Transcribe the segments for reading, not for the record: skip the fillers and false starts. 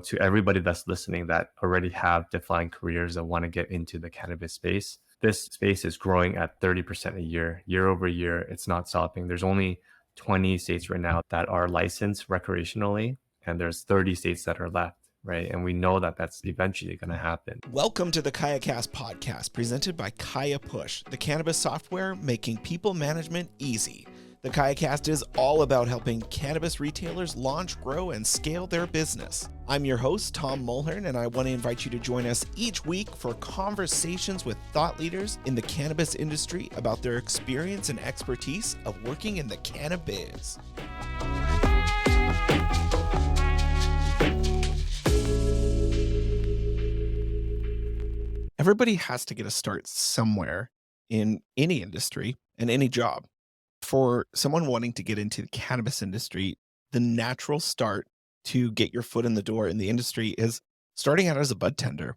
to everybody that's listening that already have defined careers that want to get into the cannabis space, this space is growing at 30% a year over year. It's not stopping. There's only 20 states right now that are licensed recreationally, and there's 30 states that are left, right? And we know that that's eventually going to happen. Welcome to the KayaCast podcast, presented by KayaPush, the cannabis software making people management easy. The KayaCast is all about helping cannabis retailers launch, grow, and scale their business. I'm your host, Tom Mulhern, and I want to invite you to join us each week for conversations with thought leaders in the cannabis industry about their experience and expertise of working in the cannabiz. Everybody has to get a start somewhere in any industry and any job. For someone wanting to get into the cannabis industry, the natural start to get your foot in the door in the industry is starting out as a bud tender.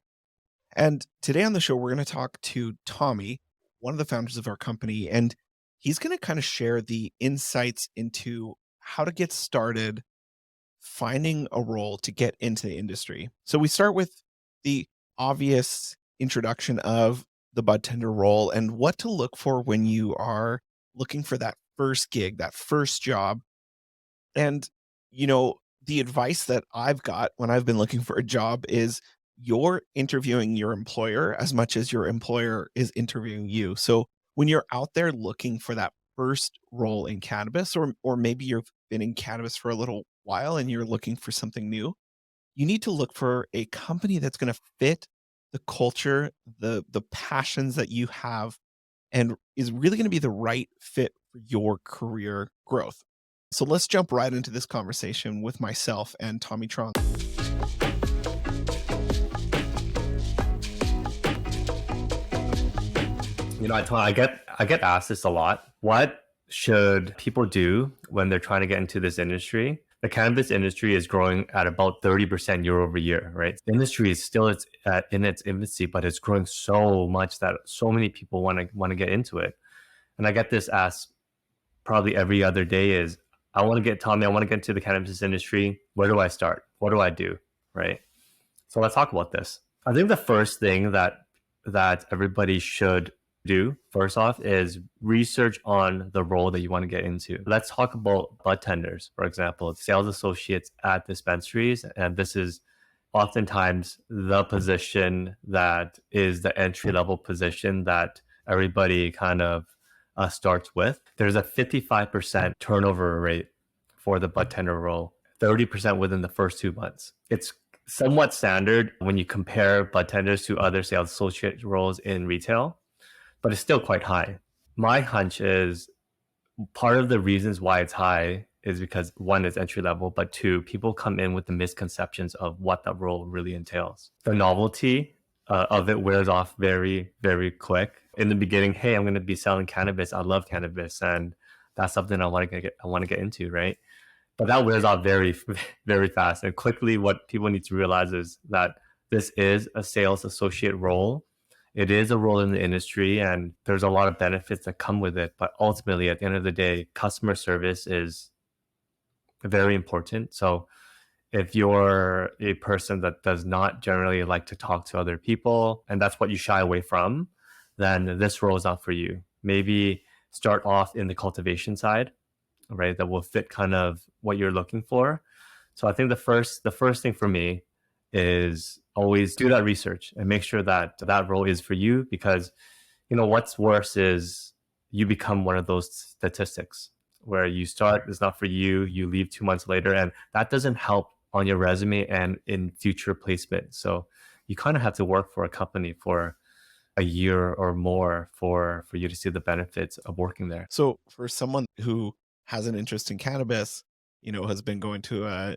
And today on the show, we're going to talk to Tommy, one of the founders of our company, and he's going to kind of share the insights into how to get started finding a role to get into the industry. So we start with the obvious introduction of the bud tender role and what to look for when you are looking for that first gig, that first job. And, the advice that I've got when I've been looking for a job is you're interviewing your employer as much as your employer is interviewing you. So when you're out there looking for that first role in cannabis, or maybe you've been in cannabis for a little while and you're looking for something new, you need to look for a company that's going to fit the culture, the passions that you have, and is really going to be the right fit for your career growth. So let's jump right into this conversation with myself and Tommy Truong. I get asked this a lot. What should people do when they're trying to get into this industry? The cannabis industry is growing at about 30% year over year, right? The industry is still in its infancy, but it's growing so much that so many people want to get into it. And I get this asked probably every other day is, I want to get into the cannabis industry. Where do I start? What do I do? Right? So let's talk about this. I think the first thing that everybody should do first off is research on the role that you want to get into. Let's talk about bud tenders, for example, sales associates at dispensaries. And this is oftentimes the position that is the entry level position that everybody kind of starts with. There's a 55% turnover rate for the bud tender role, 30% within the first 2 months. It's somewhat standard when you compare bud tenders to other sales associate roles in retail, but it's still quite high. My hunch is part of the reasons why it's high is because one, is entry level, but two, people come in with the misconceptions of what that role really entails. The novelty of it wears off very, very quick. In the beginning, hey, I'm going to be selling cannabis. I love cannabis, and that's something I want to get into, right? But that wears off very, very fast. And quickly, what people need to realize is that this is a sales associate role. It is a role in the industry, and there's a lot of benefits that come with it. But ultimately, at the end of the day, customer service is very important. So if you're a person that does not generally like to talk to other people, and that's what you shy away from, then this role is not for you. Maybe start off in the cultivation side, right? That will fit kind of what you're looking for. So I think the first thing for me is always do that research and make sure that that role is for you, because what's worse is you become one of those statistics where you start, it's not for you, you leave 2 months later, and that doesn't help on your resume and in future placement. So you kind of have to work for a company for a year or more for you to see the benefits of working there. So for someone who has an interest in cannabis, has been going to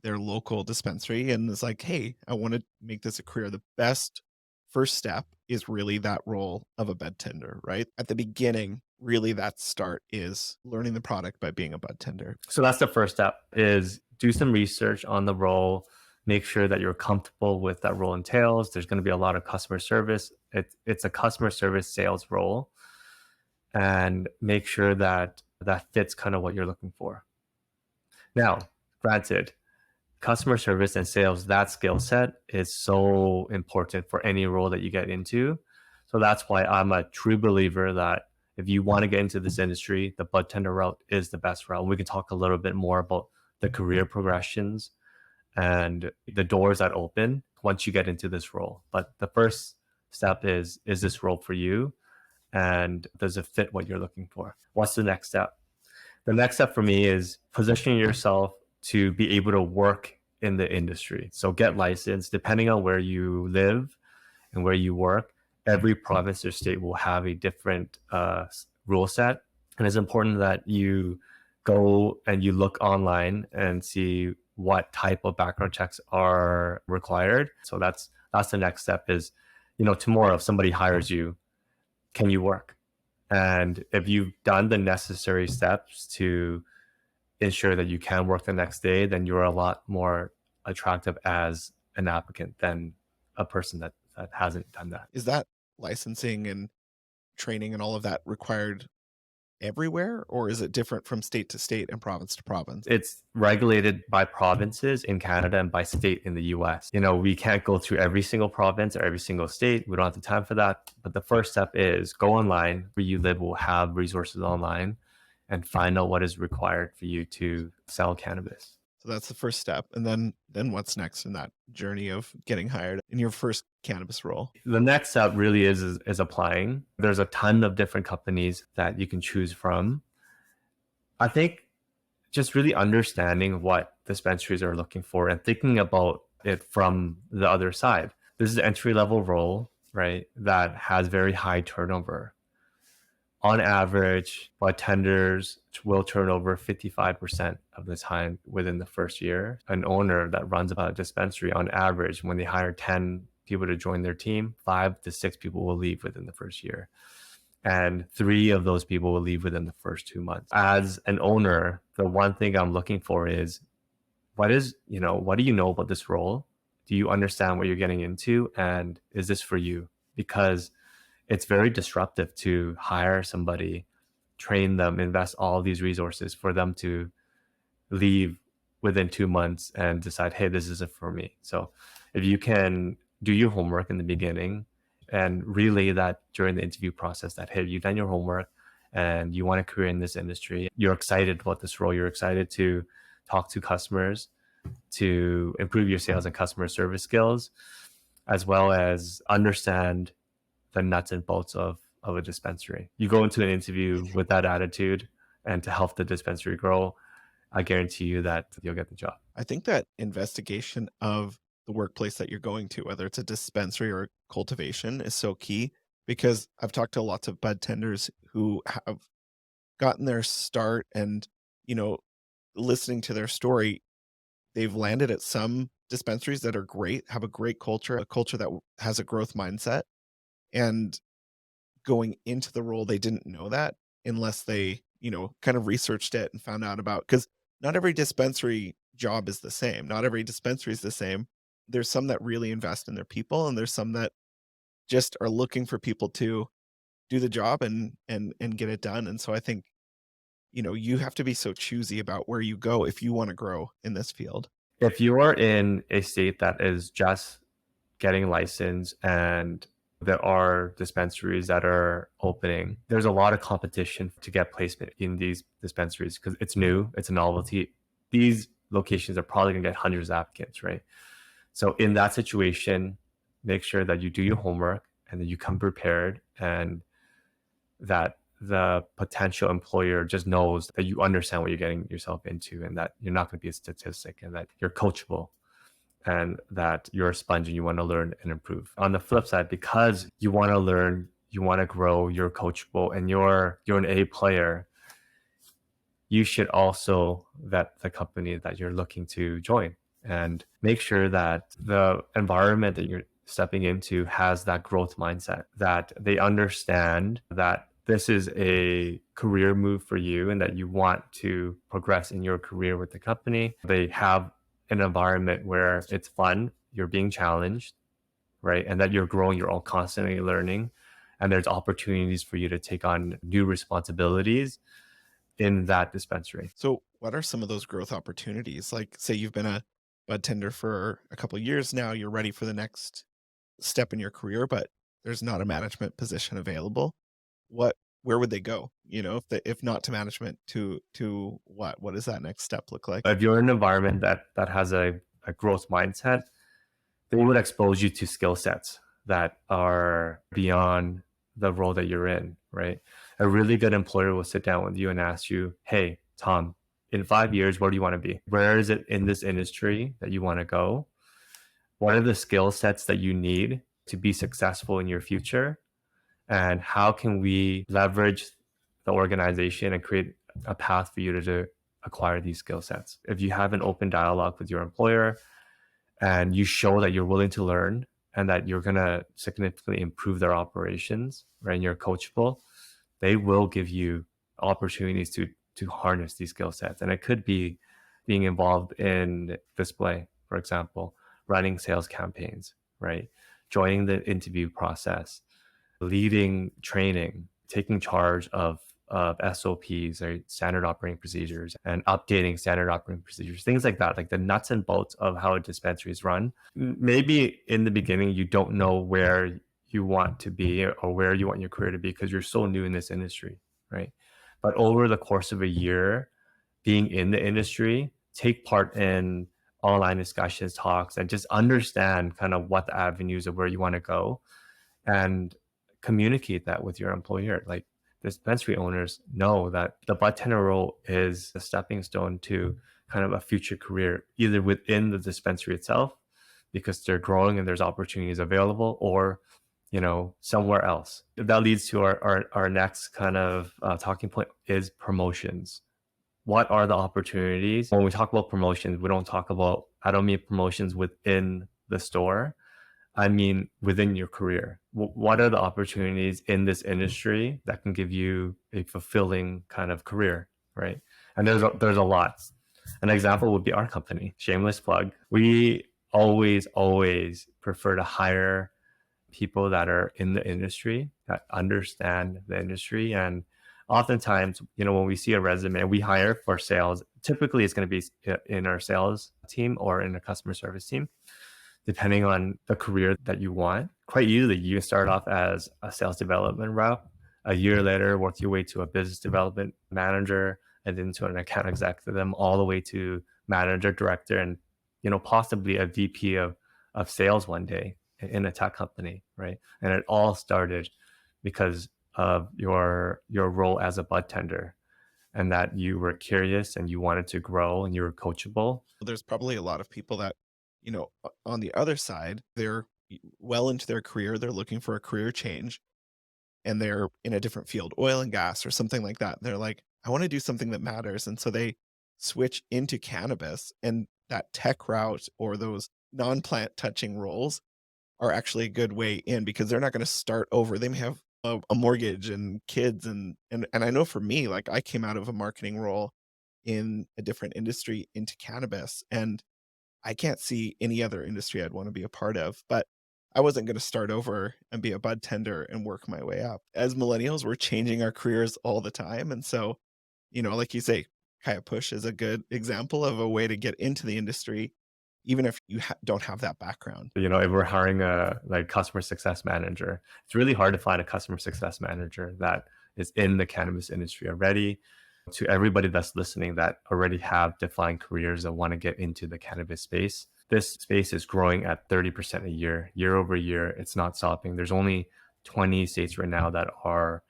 their local dispensary and is like, hey, I want to make this a career. The best first step is really that role of a bud tender, right? At the beginning, really that start is learning the product by being a bud tender. So that's the first step, is do some research on the role, make sure that you're comfortable with that role entails. There's going to be a lot of customer service. It's a customer service sales role, and make sure that fits kind of what you're looking for. Now, granted, customer service and sales, that skill set is so important for any role that you get into. So that's why I'm a true believer that if you want to get into this industry, the bud tender route is the best route. We can talk a little bit more about the career progressions and the doors that open once you get into this role. But the first step is this role for you? And does it fit what you're looking for? What's the next step? The next step for me is positioning yourself to be able to work in the industry. So get licensed, depending on where you live and where you work. Every province or state will have a different rule set. And it's important that you go and you look online and see what type of background checks are required. So that's the next step is, tomorrow if somebody hires you, can you work? And if you've done the necessary steps to ensure that you can work the next day, then you're a lot more attractive as an applicant than a person that hasn't done that. Is that licensing and training and all of that required everywhere, or is it different from state to state and province to province? It's regulated by provinces in Canada and by state in the US. We can't go through every single province or every single state. We don't have the time for that. But the first step is go online. Where you live will have resources online and find out what is required for you to sell cannabis. So that's the first step. And then what's next in that journey of getting hired in your first cannabis role? The next step really is applying. There's a ton of different companies that you can choose from. I think just really understanding what dispensaries are looking for and thinking about it from the other side. This is an entry level role, right? That has very high turnover. On average, bartenders will turn over 55% of the time within the first year. An owner that runs about a dispensary, on average, when they hire 10 people to join their team, 5 to 6 people will leave within the first year. And 3 of those people will leave within the first 2 months. As an owner, the one thing I'm looking for is what do you know about this role? Do you understand what you're getting into? And is this for you? Because it's very disruptive to hire somebody, train them, invest all these resources for them to leave within 2 months and decide, hey, this isn't for me. So if you can do your homework in the beginning and relay that during the interview process that, hey, you've done your homework and you want a career in this industry, you're excited about this role, you're excited to talk to customers, to improve your sales and customer service skills, as well as understand the nuts and bolts of a dispensary. You go into an interview with that attitude and to help the dispensary grow, I guarantee you that you'll get the job. I think that investigation of the workplace that you're going to, whether it's a dispensary or cultivation, is so key, because I've talked to lots of bud tenders who have gotten their start and, listening to their story, they've landed at some dispensaries that are great, have a great culture, a culture that has a growth mindset. And going into the role, they didn't know that unless they, kind of researched it and found out about, because not every dispensary job is the same. Not every dispensary is the same. There's some that really invest in their people, and there's some that just are looking for people to do the job and get it done. And so I think, you have to be so choosy about where you go if you want to grow in this field. If you are in a state that is just getting licensed and there are dispensaries that are opening, there's a lot of competition to get placement in these dispensaries because it's new, it's a novelty. These locations are probably going to get hundreds of applicants, right? So in that situation, make sure that you do your homework and that you come prepared, and that the potential employer just knows that you understand what you're getting yourself into, and that you're not going to be a statistic, and that you're coachable, and that you're a sponge and you want to learn and improve. On the flip side, because you want to learn, you want to grow, you're coachable, and you're an A player, you should also vet the company that you're looking to join and make sure that the environment that you're stepping into has that growth mindset, that they understand that this is a career move for you and that you want to progress in your career with the company. They have an environment where it's fun, you're being challenged, right? And that you're growing, you're all constantly learning, and there's opportunities for you to take on new responsibilities in that dispensary. So what are some of those growth opportunities? Like, say you've been a bud tender for a couple of years now, you're ready for the next step in your career, but there's not a management position available. What where would they go? If not to management, to what? What does that next step look like? If you're in an environment that has a growth mindset, they would expose you to skill sets that are beyond the role that you're in, right? A really good employer will sit down with you and ask you, hey, Tom, in 5 years, where do you want to be? Where is it in this industry that you want to go? What are the skill sets that you need to be successful in your future? And how can we leverage the organization and create a path for you to acquire these skill sets? If you have an open dialogue with your employer and you show that you're willing to learn and that you're going to significantly improve their operations, right, and you're coachable, they will give you opportunities to harness these skill sets. And it could be being involved in display, for example, running sales campaigns, right? Joining the interview process, leading training, taking charge of SOPs or standard operating procedures and updating standard operating procedures, things like that, like the nuts and bolts of how a dispensary is run. Maybe in the beginning, you don't know where you want to be or where you want your career to be because you're so new in this industry, right? But over the course of a year, being in the industry, take part in online discussions, talks, and just understand kind of what the avenues of where you want to go and communicate that with your employer. Like dispensary owners know that the bartender role is a stepping stone to kind of a future career, either within the dispensary itself, because they're growing and there's opportunities available, or somewhere else. That leads to our next kind of talking point is promotions. What are the opportunities? When we talk about promotions, I don't mean promotions within the store. I mean, within your career, what are the opportunities in this industry that can give you a fulfilling kind of career, right? And there's a lot. An example would be our company, shameless plug. We always prefer to hire people that are in the industry, that understand the industry. And oftentimes, when we see a resume, we hire for sales. Typically, it's going to be in our sales team or in a customer service team, depending on the career that you want. Quite easily, you can start off as a sales development rep. A year later, work your way to a business development manager, and then to an account executive, all the way to manager, director, and possibly a VP of sales one day in a tech company, right? And it all started because of your role as a bud tender, and that you were curious and you wanted to grow and you were coachable. There's probably a lot of people that, on the other side, they're well into their career, they're looking for a career change, and they're in a different field, oil and gas or something like that. They're like, I want to do something that matters. And so they switch into cannabis, and that tech route or those non-plant touching roles are actually a good way in because they're not going to start over. They may have a mortgage and kids and I know for me, like I came out of a marketing role in a different industry into cannabis, and I can't see any other industry I'd want to be a part of, but I wasn't going to start over and be a bud tender and work my way up. As millennials, we're changing our careers all the time. And so, like you say, KayaPush is a good example of a way to get into the industry, even if you don't have that background. If we're hiring a like customer success manager, it's really hard to find a customer success manager that is in the cannabis industry already. To everybody that's listening that already have defined careers that want to get into the cannabis space, this space is growing at 30% a year over year. It's not stopping. There's only 20 states right now that are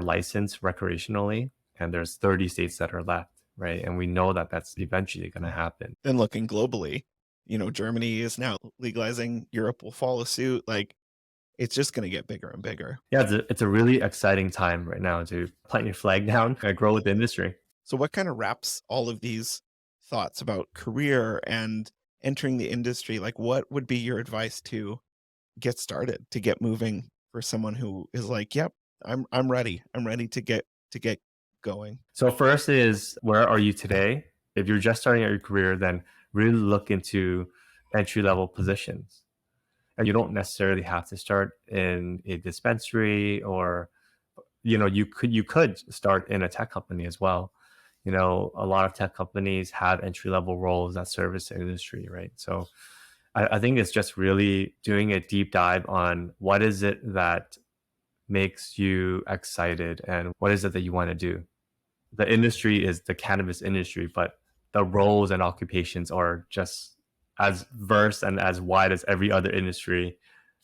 licensed recreationally, and there's 30 states that are left, right? And we know that that's eventually going to happen. And looking globally, Germany is now legalizing, Europe will follow suit. Like it's just going to get bigger and bigger. Yeah, it's a really exciting time right now to plant your flag down and grow with the industry. So what kind of wraps all of these thoughts about career and entering the industry? Like what would be your advice to get started, to get moving for someone who is like, yep, I'm ready. I'm ready to get going. So first is, where are you today? If you're just starting out your career, then really look into entry level positions. And you don't necessarily have to start in a dispensary, or you could start in a tech company as well. You know, a lot of tech companies have entry level roles that service the industry, right? So I think it's just really doing a deep dive on what is it that makes you excited and what is it that you want to do. The industry is the cannabis industry, but the roles and occupations are just as verse and as wide as every other industry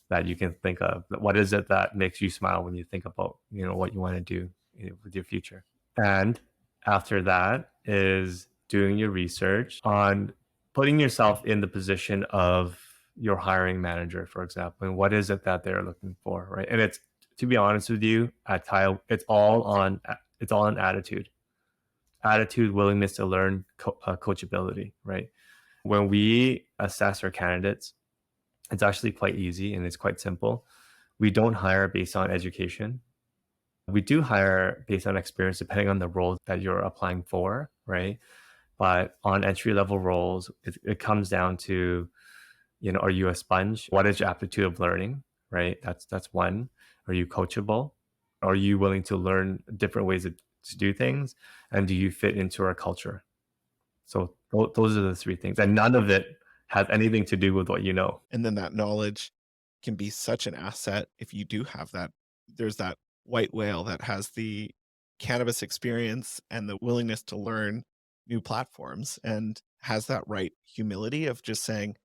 that you can think of. What is it that makes you smile when you think about, you know, what you want to do, you know, with your future? And after that is doing your research on putting yourself in the position of your hiring manager, for example, and what is it that they're looking for, right? And it's, to be honest with you, at Kaya, it's all on attitude, willingness to learn, coachability, right? When we assess our candidates, it's actually quite easy and it's quite simple. We don't hire based on education. We do hire based on experience, depending on the role that you're applying for, right? But on entry level roles, it comes down to, you know, are you a sponge? What is your aptitude of learning, right? That's one. Are you coachable? Are you willing to learn different ways to do things? And do you fit into our culture? So those are the three things, and none of it has anything to do with what you know. And then that knowledge can be such an asset if you do have that. There's that white whale that has the cannabis experience and the willingness to learn new platforms and has that right humility of just saying,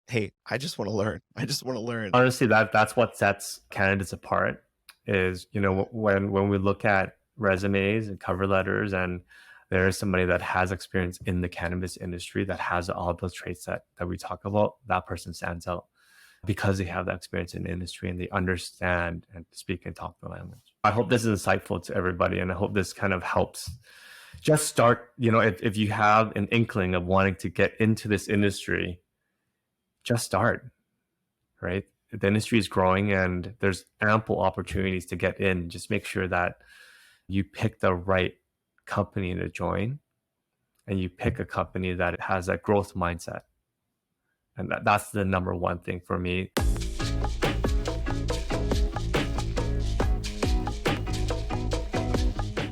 hey, I just want to learn. I just want to learn. Honestly, that's what sets candidates apart. Is, you know, when we look at resumes and cover letters, and there is somebody that has experience in the cannabis industry that has all of those traits that we talk about, that person stands out because they have that experience in the industry and they understand and speak and talk the language. I hope this is insightful to everybody, and I hope this kind of helps. Just start, you know, if you have an inkling of wanting to get into this industry, just start, right? The industry is growing and there's ample opportunities to get in. Just make sure that you pick the right company to join, and you pick a company that has that growth mindset. And that's the number one thing for me.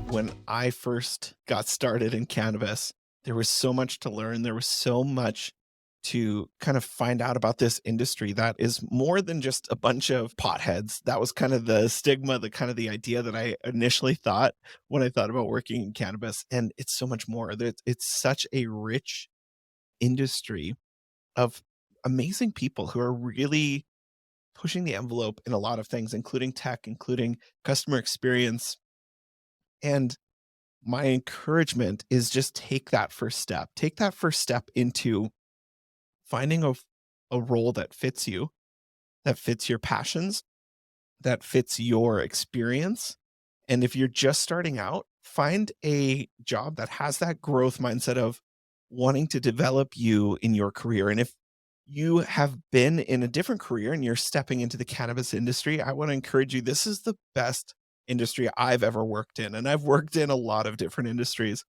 When I first got started in cannabis, there was so much to learn. There was so much to kind of find out about this industry that is more than just a bunch of potheads. That was kind of the stigma, the kind of the idea that I initially thought when I thought about working in cannabis. And it's so much more. It's such a rich industry of amazing people who are really pushing the envelope in a lot of things, including tech, including customer experience. And my encouragement is just take that first step. Take that first step into finding a role that fits you, that fits your passions, that fits your experience. And if you're just starting out, find a job that has that growth mindset of wanting to develop you in your career. And if you have been in a different career and you're stepping into the cannabis industry, I want to encourage you. This is the best industry I've ever worked in. And I've worked in a lot of different industries.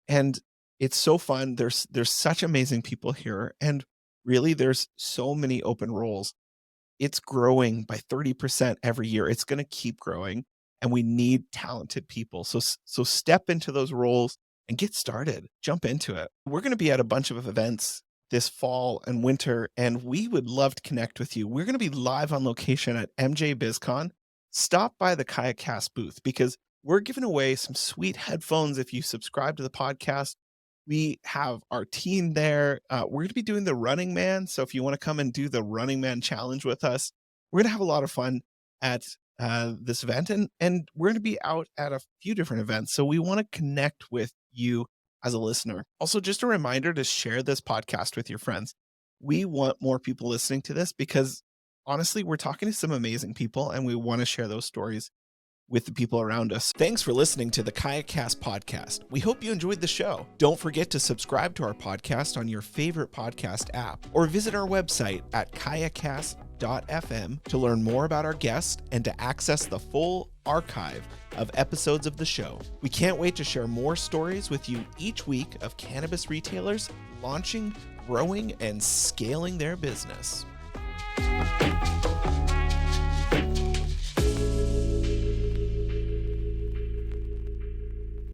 And it's so fun. There's such amazing people here. And really there's so many open roles. It's growing by 30% every year. It's going to keep growing, and we need talented people. So step into those roles and get started. Jump into it. We're going to be at a bunch of events this fall and winter, and we would love to connect with you. We're going to be live on location at MJ BizCon. Stop by the KayaCast booth because we're giving away some sweet headphones if you subscribe to the podcast. We have our team there. We're going to be doing the Running Man. So if you want to come and do the Running Man challenge with us, we're going to have a lot of fun at this event. And we're going to be out at a few different events. So we want to connect with you as a listener. Also, just a reminder to share this podcast with your friends. We want more people listening to this because honestly, we're talking to some amazing people and we want to share those stories with the people around us. Thanks for listening to the KayaCast podcast. We hope you enjoyed the show. Don't forget to subscribe to our podcast on your favorite podcast app or visit our website at kayacast.fm to learn more about our guests and to access the full archive of episodes of the show. We can't wait to share more stories with you each week of cannabis retailers launching, growing, and scaling their business.